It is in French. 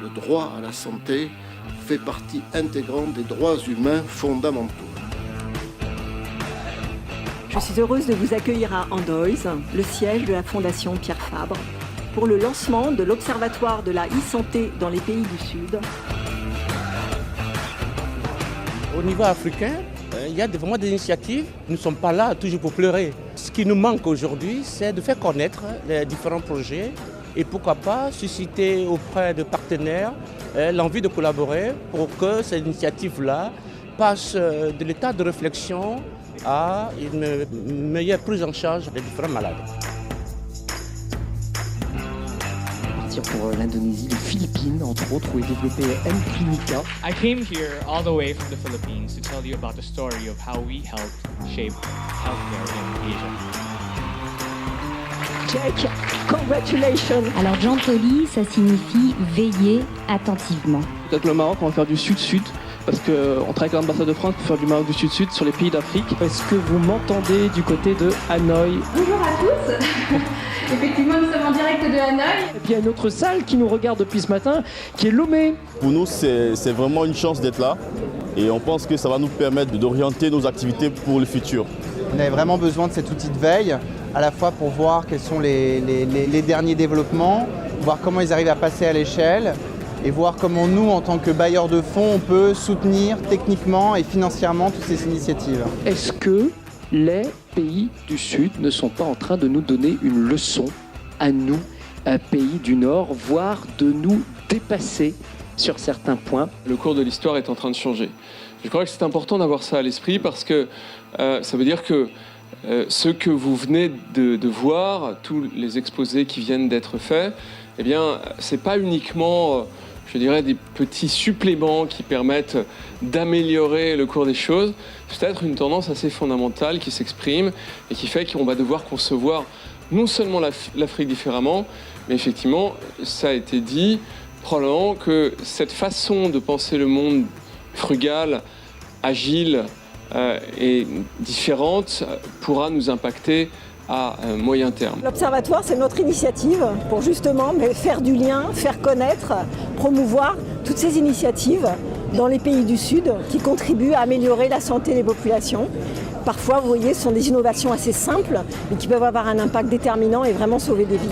le droit à la santé fait partie intégrante des droits humains fondamentaux. Je suis heureuse de vous accueillir à Andoize, le siège de la Fondation Pierre Fabre, pour le lancement de l'Observatoire de la e-santé dans les pays du Sud. Au niveau africain, il y a vraiment des initiatives. Nous ne sommes pas là toujours pour pleurer. Ce qui nous manque aujourd'hui, c'est de faire connaître les différents projets et pourquoi pas susciter auprès de partenaires l'envie de collaborer pour que ces initiatives-là passent de l'état de réflexion à une meilleure prise en charge des différents malades. Pour l'Indonésie, les Philippines, entre autres, où est développé M-Clinica. I came here all the way from the Philippines to tell you about the story of how we helped shape healthcare in Asia. Jake, congratulations! Alors Jantoli, ça signifie veiller attentivement. Peut-être le Maroc, on va faire du sud-sud, parce qu'on travaille avec l'ambassade de France pour faire du Maroc du sud-sud sur les pays d'Afrique. Est-ce que vous m'entendez du côté de Hanoï? Bonjour à tous. Effectivement, nous sommes en direct de Hanoï. Et puis il y a une autre salle qui nous regarde depuis ce matin, qui est Lomé. Pour nous, c'est vraiment une chance d'être là et on pense que ça va nous permettre d'orienter nos activités pour le futur. On avait vraiment besoin de cet outil de veille, à la fois pour voir quels sont les derniers développements, voir comment ils arrivent à passer à l'échelle et voir comment nous, en tant que bailleurs de fonds, on peut soutenir techniquement et financièrement toutes ces initiatives. Est-ce que les pays du Sud ne sont pas en train de nous donner une leçon à nous, un pays du Nord, voire de nous dépasser sur certains points? Le cours de l'histoire est en train de changer. Je crois que c'est important d'avoir ça à l'esprit parce que ça veut dire que ce que vous venez de voir, tous les exposés qui viennent d'être faits, eh bien, c'est pas uniquement, je dirais, des petits suppléments qui permettent d'améliorer le cours des choses. C'est peut-être une tendance assez fondamentale qui s'exprime et qui fait qu'on va devoir concevoir non seulement l'Afrique différemment, mais effectivement, ça a été dit, probablement que cette façon de penser le monde frugal, agile et différente pourra nous impacter à moyen terme. L'Observatoire, c'est notre initiative pour justement faire du lien, faire connaître, promouvoir toutes ces initiatives dans les pays du Sud qui contribuent à améliorer la santé des populations. Parfois, vous voyez, ce sont des innovations assez simples, mais qui peuvent avoir un impact déterminant et vraiment sauver des vies.